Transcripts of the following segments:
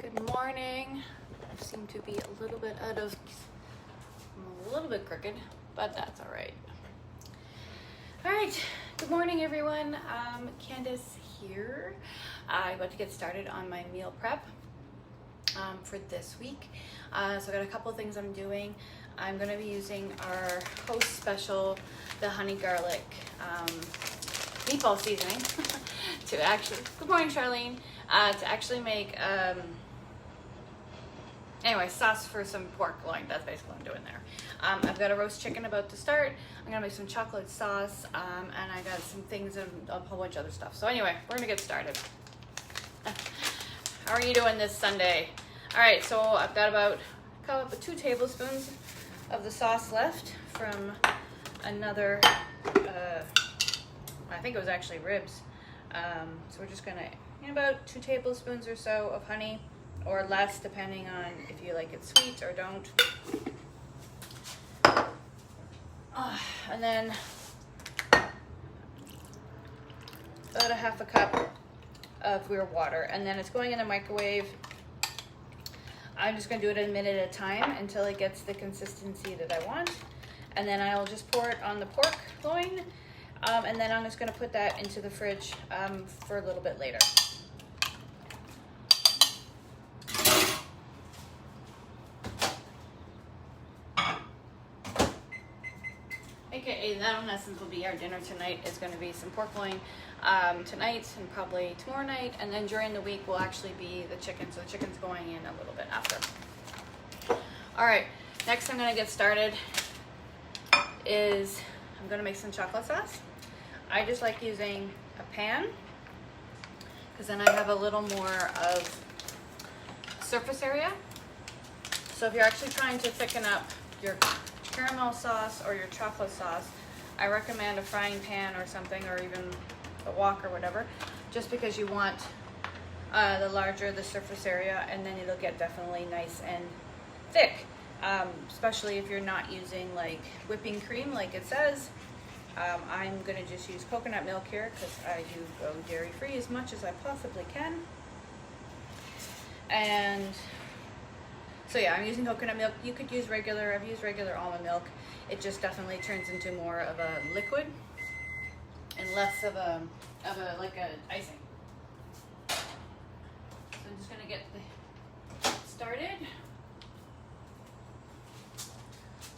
Good morning. I seem to be a little bit crooked, but that's all right. All right, good morning everyone. Candace here. I'm about to get started on my meal prep for this week. So I got a couple of things I'm doing. I'm gonna be using our Host Special, the honey garlic meatball seasoning to actually, good morning Charlene, to actually make anyway, sauce for some pork loin. That's basically what I'm doing there. I've got a roast chicken about to start. I'm gonna make some chocolate sauce, and I got some things and a whole bunch of other stuff. So anyway, we're gonna get started. How are you doing this Sunday? All right, so I've got about 2 tablespoons of the sauce left from another, I think it was actually ribs. So we're just gonna, about 2 tablespoons or so of honey, or less depending on if you like it sweet or don't. And then about a half a cup of your water, and then it's going in the microwave. I'm just gonna do it a minute at a time until it gets the consistency that I want, and then I'll just pour it on the pork loin, and then I'm just gonna put that into the fridge for a little bit later. Okay, that in essence will be our dinner tonight. Is going to be some pork loin tonight and probably tomorrow night, and then during the week will actually be the chicken. So the chicken's going in a little bit after. All right, next I'm going to get started is I'm going to make some chocolate sauce. I just like using a pan because then I have a little more of surface area. So if you're actually trying to thicken up your caramel sauce or your chocolate sauce, I recommend a frying pan or something, or even a wok or whatever, just because you want the larger the surface area, and then it'll get definitely nice and thick, especially if you're not using like whipping cream like it says. I'm gonna just use coconut milk here because I do go dairy free as much as I possibly can. And so yeah, I'm using coconut milk. You could use regular, I've used regular almond milk. It just definitely turns into more of a liquid and less of a like a icing. So I'm just gonna get started.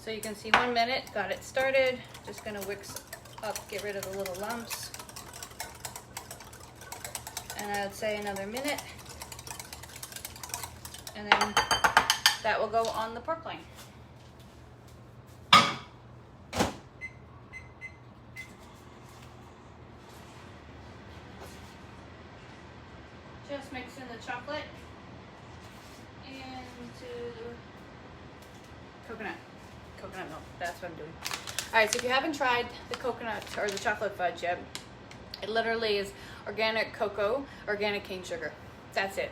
So you can see 1 minute, got it started. Just gonna whisk up, get rid of the little lumps. And I would say another minute. And then that will go on the pork loin. Just mix in the chocolate into coconut milk. That's what I'm doing. All right, so if you haven't tried the coconut or the chocolate fudge yet, it literally is organic cocoa, organic cane sugar. That's it.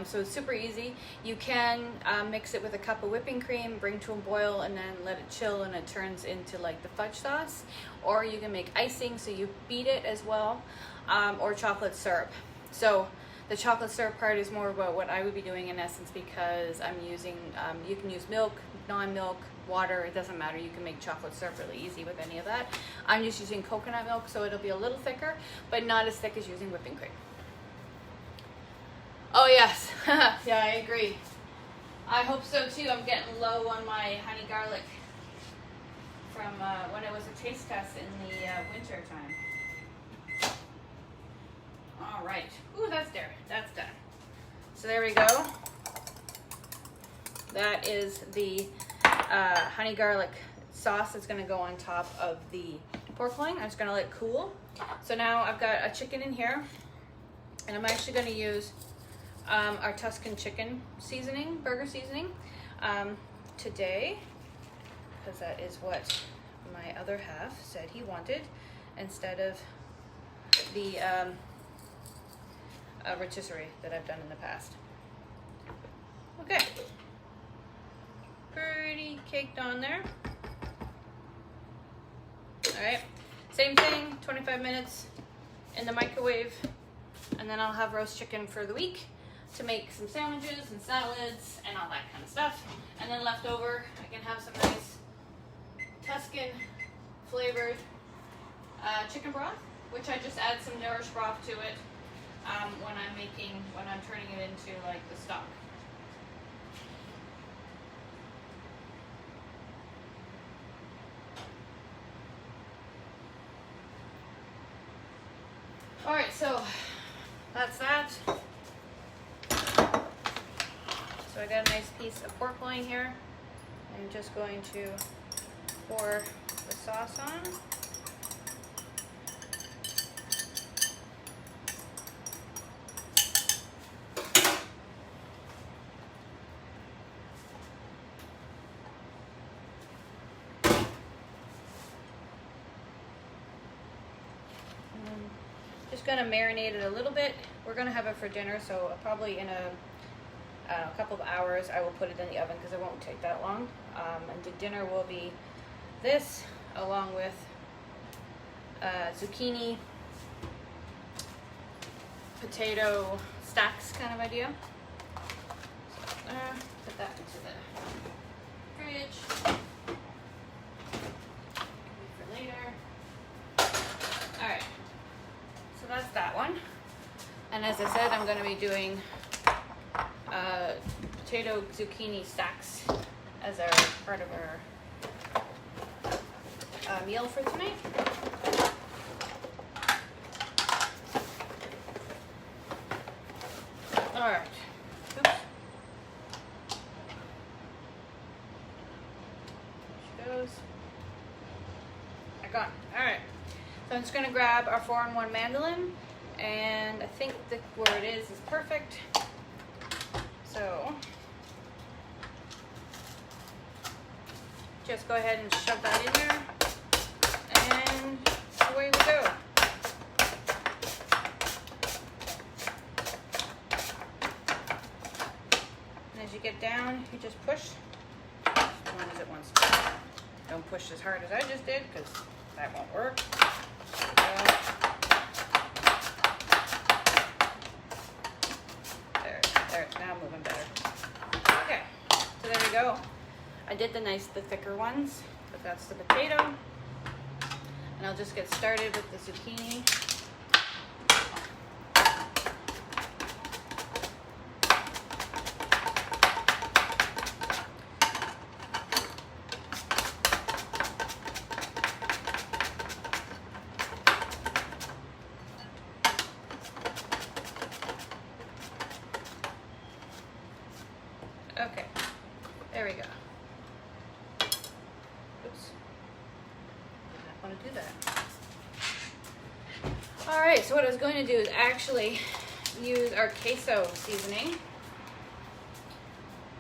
So it's super easy. You can mix it with a cup of whipping cream, bring to a boil, and then let it chill, and it turns into like the fudge sauce. Or you can make icing, so you beat it as well, or chocolate syrup. So the chocolate syrup part is more about what I would be doing in essence, because I'm using, you can use milk, non-milk, water, it doesn't matter. You can make chocolate syrup really easy with any of that. I'm just using coconut milk, so it'll be a little thicker, but not as thick as using whipping cream. Oh yes, yeah, I agree. I hope so too. I'm getting low on my honey garlic from when it was a taste test in the winter time. All right, ooh, that's there, that's done. So there we go. That is the honey garlic sauce that's gonna go on top of the pork loin. I'm just gonna let it cool. So now I've got a chicken in here, and I'm actually gonna use our Tuscan chicken seasoning, burger seasoning, today, because that is what my other half said he wanted, instead of the rotisserie that I've done in the past. Okay, pretty caked on there. All right, same thing, 25 minutes in the microwave, and then I'll have roast chicken for the week. to make some sandwiches and salads and all that kind of stuff. And then left over, I can have some nice Tuscan flavored chicken broth, which I just add some nourished broth to it when I'm turning it into like the stock. All right, so that's that. So I got a nice piece of pork loin here. I'm just going to pour the sauce on. Just gonna marinate it a little bit. We're gonna have it for dinner, so probably in a couple of hours I will put it in the oven because it won't take that long. And the dinner will be this along with zucchini, potato stacks kind of idea. So put that into the fridge. For later. All right. So that's that one. And as I said, I'm going to be doing potato zucchini stacks as our part of our meal for tonight. All right. Oops. There she goes. Back on. All right. So I'm just going to grab our 4-in-1 mandolin, and I think that where it is perfect. So just go ahead and shove that in there, and away we go. And as you get down, you just push as long as it wants to. Don't push as hard as I just did, because that won't work. There, now moving better. Okay, so there we go. I did the thicker ones, but that's the potato. And I'll just get started with the zucchini. Okay, there we go. Oops, I don't want to do that. All right, so what I was going to do is actually use our queso seasoning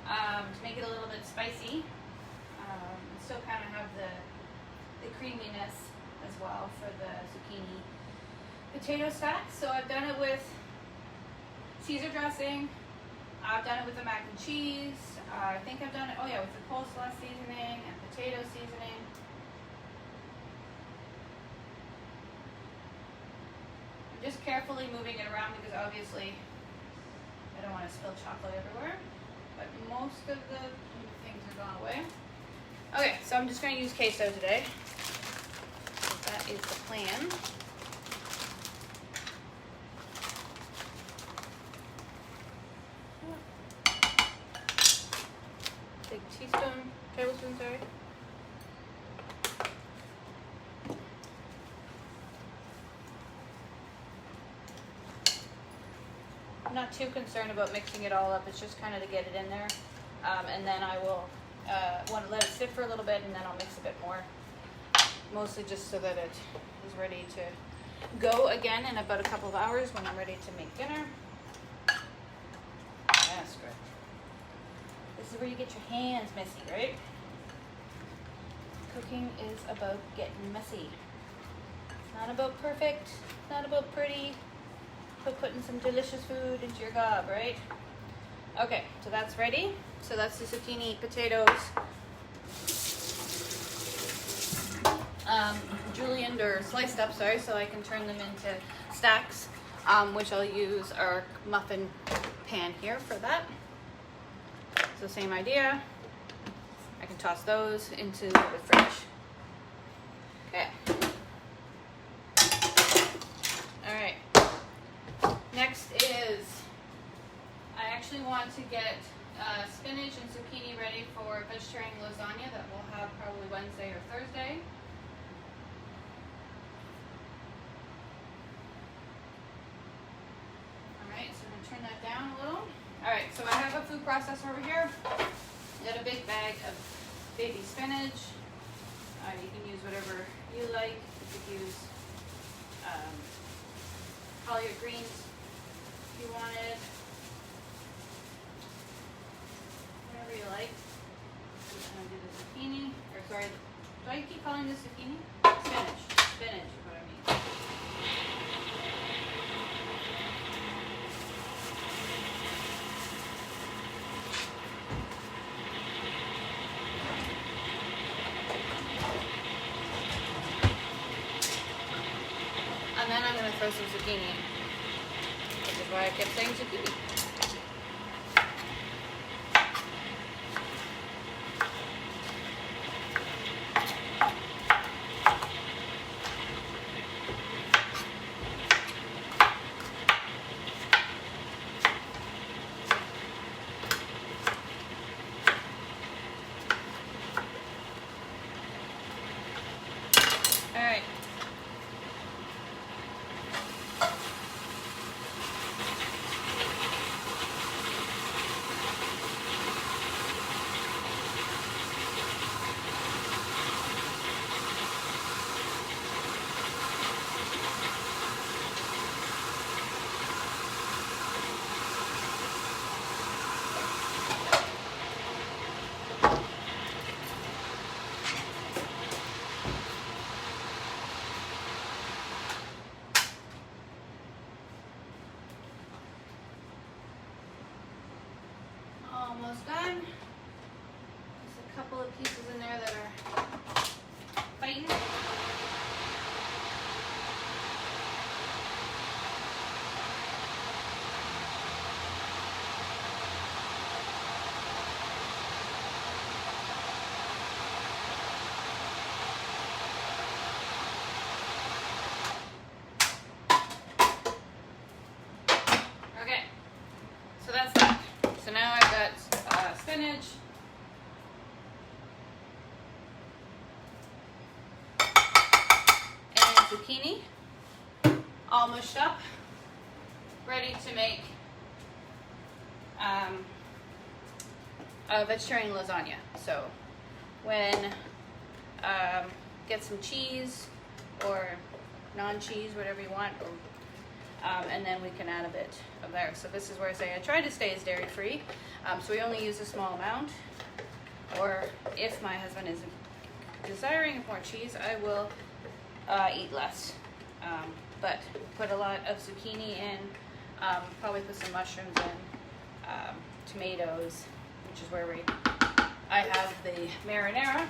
to make it a little bit spicy. And still kind of have the creaminess as well for the zucchini potato stack. So I've done it with Caesar dressing. I've done it with the mac and cheese. I think I've done it, with the coleslaw seasoning and potato seasoning. I'm just carefully moving it around because obviously I don't want to spill chocolate everywhere. But most of the things are gone away. Okay, so I'm just going to use queso today. So that is the plan. Big tablespoon, sorry. I'm not too concerned about mixing it all up. It's just kind of to get it in there. And then I will want to let it sit for a little bit, and then I'll mix a bit more. Mostly just so that it is ready to go again in about a couple of hours when I'm ready to make dinner. That's good. This is where you get your hands messy, right? Cooking is about getting messy. It's not about perfect, it's not about pretty, but putting some delicious food into your gob, right? Okay, so that's ready. So that's the zucchini potatoes. Julienned or sliced up, so I can turn them into stacks, which I'll use our muffin pan here for that. So same idea. I can toss those into the fridge. Okay. All right. Next is, I actually want to get spinach and zucchini ready for vegetarian lasagna that we'll have probably Wednesday or Thursday. Alright, so I'm going to turn that down a little. Alright, so I have a food processor over here. I got a big bag of baby spinach. You can use whatever you like. You could use collard greens if you wanted. Whatever you like. I'm going to do the zucchini. Or sorry, do I keep calling this zucchini? Spinach. Spinach is what I mean. And then I'm going to throw some zucchini in, which is why I kept saying zucchini. All right. Almost done. There's a couple of pieces in there that are fighting. Okay, so that's that. So now I've got spinach, and zucchini all mushed up, ready to make a vegetarian lasagna. So when get some cheese or non-cheese, whatever you want, or and then we can add a bit of there. So this is where I say I try to stay as dairy free. So we only use a small amount, or if my husband is desiring more cheese, I will eat less. But put a lot of zucchini in, probably put some mushrooms in, tomatoes, which is where I have the marinara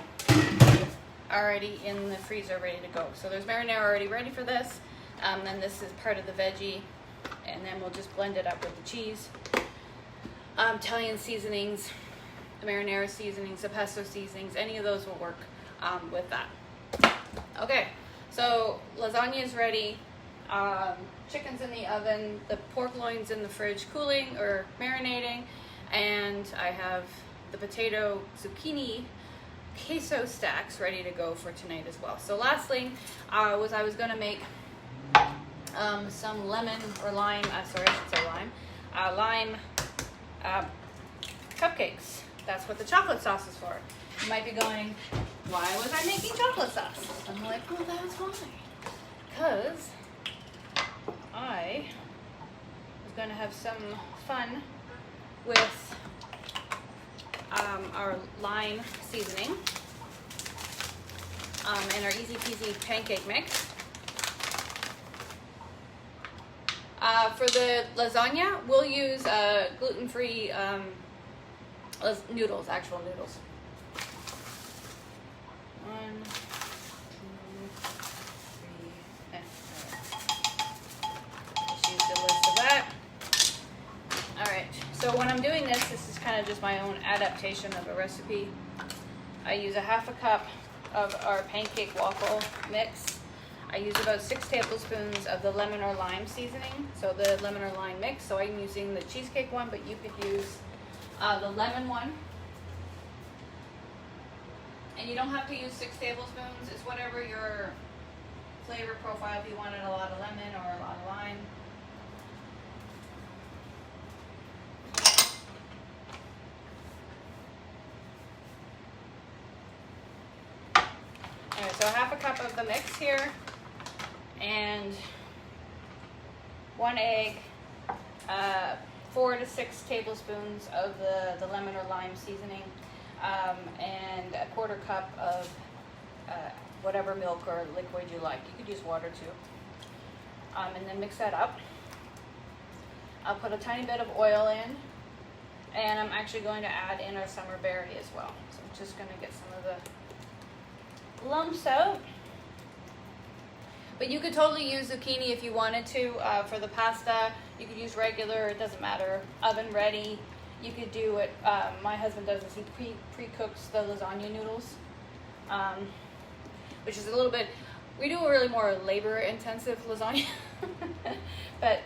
already in the freezer ready to go. So there's marinara already ready for this. Then this is part of the veggie, and then we'll just blend it up with the cheese. Italian seasonings, the marinara seasonings, the pesto seasonings, any of those will work with that. Okay, so lasagna is ready. Chicken's in the oven, the pork loin's in the fridge cooling or marinating, and I have the potato zucchini queso stacks ready to go for tonight as well. So lastly, I was going to make some lemon or lime, sorry, I should say lime cupcakes. That's what the chocolate sauce is for. You might be going, why was I making chocolate sauce? I'm like, well, that's why. Because I was going to have some fun with our lime seasoning and our easy peasy pancake mix. For the lasagna, we'll use gluten-free noodles, actual noodles. 1, 2, 3, just use the list of that. All right. So when I'm doing this is kind of just my own adaptation of a recipe. I use a half a cup of our pancake waffle mix. I use about 6 tablespoons of the lemon or lime seasoning, so the lemon or lime mix. So I'm using the cheesecake one, but you could use the lemon one. And you don't have to use 6 tablespoons. It's whatever your flavor profile, if you wanted a lot of lemon or a lot of lime. Alright, so half a cup of the mix here, and 1 egg, 4 to 6 tablespoons of the lemon or lime seasoning, and a 1/4 cup of whatever milk or liquid you like. You could use water too. And then mix that up. I'll put a tiny bit of oil in, and I'm actually going to add in our summer berry as well. So I'm just going to get some of the lumps out. But you could totally use zucchini if you wanted to for the pasta. You could use regular, it doesn't matter, oven ready. You could do it, my husband does this, he pre-cooks the lasagna noodles, which is a little bit, we do a really more labor intensive lasagna, but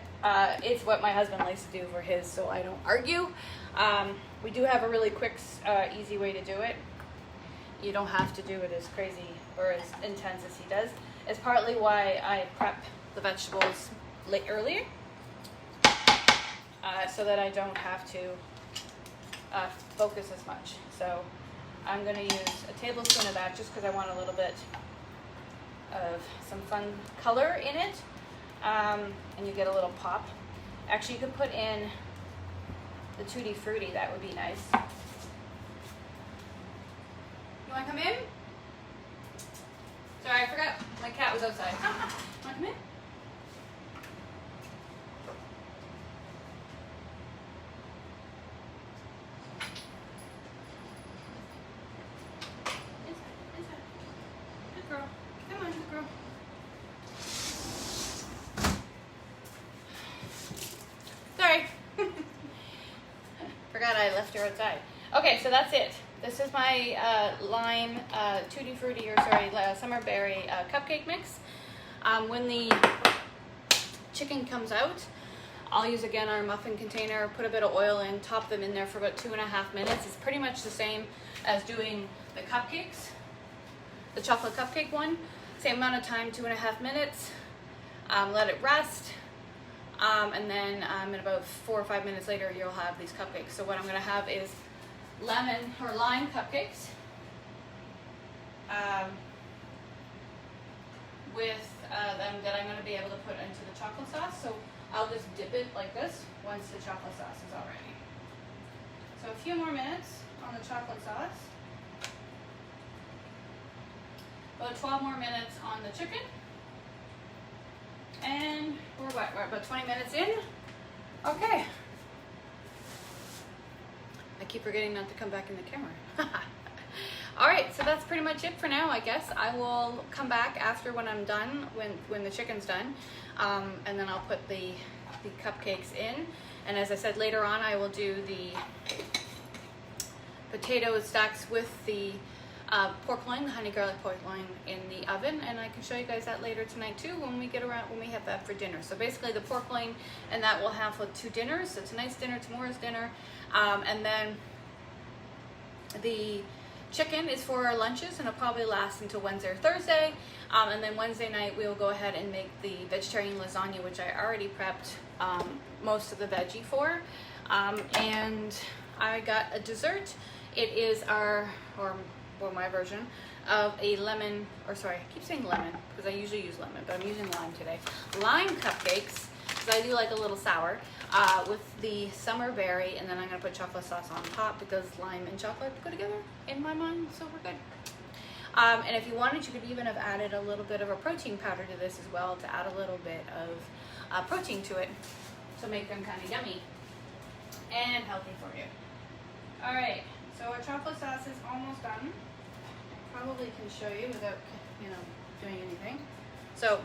it's what my husband likes to do for his, so I don't argue. We do have a really quick, easy way to do it. You don't have to do it as crazy or as intense as he does. It's partly why I prep the vegetables earlier, so that I don't have to focus as much. So I'm going to use a tablespoon of that just because I want a little bit of some fun color in it, and you get a little pop. Actually, you could put in the Tutti Frutti, that would be nice. You want to come in? Sorry, I forgot my cat was outside. Want to come in? Inside. Good girl. Come on, good girl. Sorry. Forgot I left her outside. Okay, so that's it. This is my lime Tutti Frutti, or sorry, summer berry cupcake mix. When the chicken comes out, I'll use again our muffin container, put a bit of oil in, top them in there for about 2.5 minutes. It's pretty much the same as doing the cupcakes, the chocolate cupcake one. Same amount of time, 2.5 minutes. Let it rest. And then in about 4 or 5 minutes later, you'll have these cupcakes. So what I'm gonna have is lemon or lime cupcakes with them that I'm going to be able to put into the chocolate sauce. So I'll just dip it like this once the chocolate sauce is all ready. So a few more minutes on the chocolate sauce. About 12 more minutes on the chicken. And we're about 20 minutes in. Okay. I keep forgetting not to come back in the camera. All right, so that's pretty much it for now, I guess. I will come back after when I'm done, when the chicken's done, and then I'll put the cupcakes in. And as I said, later on, I will do the potato stacks with the pork loin, the honey garlic pork loin in the oven, and I can show you guys that later tonight too when we have that for dinner. So basically the pork loin and that will have 2 dinners. So tonight's dinner, tomorrow's dinner, and then the chicken is for our lunches, and it'll probably last until Wednesday or Thursday. And then Wednesday night we will go ahead and make the vegetarian lasagna, which I already prepped most of the veggie for. And I got a dessert. It is my version of a lemon, or sorry, I keep saying lemon because I usually use lemon, but I'm using lime today. Lime cupcakes, because I do like a little sour, with the summer berry, and then I'm going to put chocolate sauce on top because lime and chocolate go together in my mind, so we're good. And if you wanted, you could even have added a little bit of a protein powder to this as well to add a little bit of protein to it to make them kind of yummy and healthy for you. All right, so our chocolate sauce is almost done. Probably can show you without, doing anything. So,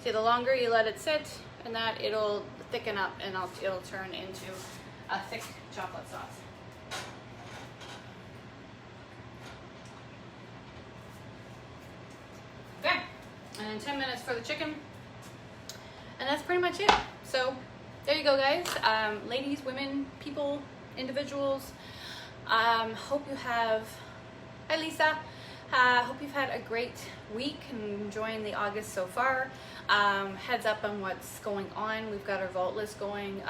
see, the longer you let it sit, and that it'll thicken up, and it'll turn into a thick chocolate sauce. Okay, and then 10 minutes for the chicken. And that's pretty much it. So there you go, guys. Ladies, women, people, individuals. Hope you have, hi Lisa. Hope you've had a great week and enjoying the August so far. Heads up on what's going on. We've got our vault list going.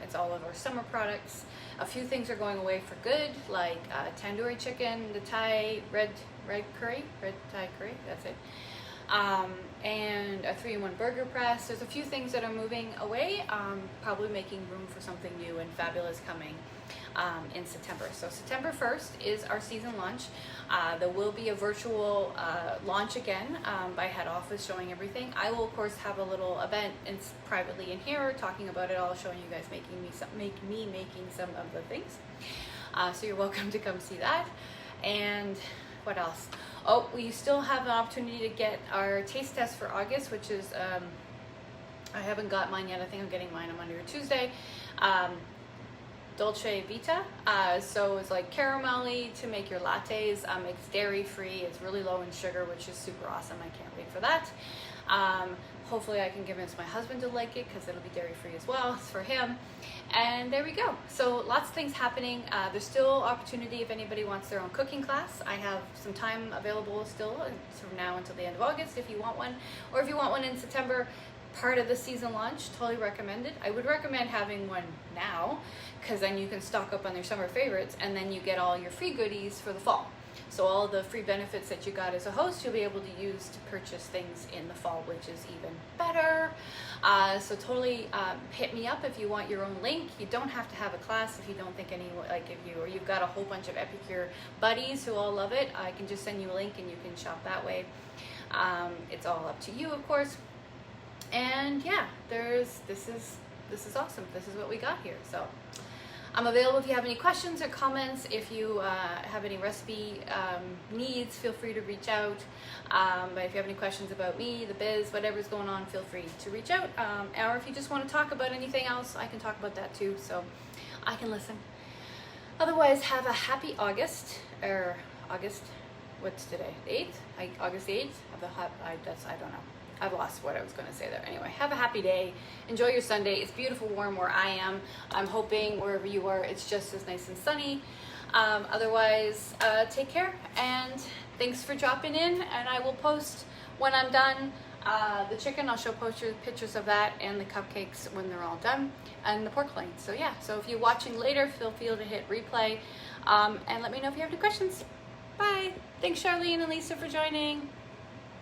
It's all of our summer products. A few things are going away for good, like tandoori chicken, the Thai red Thai curry, that's it. And a 3-in-1 burger press. There's a few things that are moving away, probably making room for something new and fabulous coming in September. So September 1st is our season launch. There will be a virtual launch again by head office showing everything. I will of course have a little event privately in here talking about it all, showing you guys making some of the things. So you're welcome to come see that. And what else? Oh, we still have an opportunity to get our taste test for August, which is, I haven't got mine yet. I think I'm getting mine on Monday or Tuesday. Dolce Vita. So it's like caramelly to make your lattes. It's dairy free. It's really low in sugar, which is super awesome. I can't wait for that. Hopefully I can convince my husband to like it because it'll be dairy free as well. It's for him. And there we go. So lots of things happening. There's still opportunity if anybody wants their own cooking class. I have some time available still from now until the end of August if you want one. Or if you want one in September, part of the season launch, totally recommended. I would recommend having one now because then you can stock up on your summer favorites and then you get all your free goodies for the fall. So all the free benefits that you got as a host, you'll be able to use to purchase things in the fall, which is even better. So totally hit me up if you want your own link. You don't have to have a class if you don't think or you've got a whole bunch of Epicure buddies who all love it. I can just send you a link and you can shop that way. It's all up to you, of course. And yeah, this is awesome. This is what we got here. So I'm available if you have any questions or comments. If you have any recipe needs, feel free to reach out. But if you have any questions about me, the biz, whatever's going on, feel free to reach out. Or if you just want to talk about anything else, I can talk about that too. So I can listen. Otherwise, have a happy August. What's today? The 8th? August 8th? I don't know. I've lost what I was going to say there. Anyway, have a happy day. Enjoy your Sunday. It's beautiful, warm where I am. I'm hoping wherever you are, it's just as nice and sunny. Otherwise, take care. And thanks for dropping in. And I will post when I'm done the chicken. I'll show pictures of that and the cupcakes when they're all done. And the pork loin. So yeah, so if you're watching later, feel free to hit replay. And let me know if you have any questions. Bye. Thanks, Charlene and Lisa, for joining.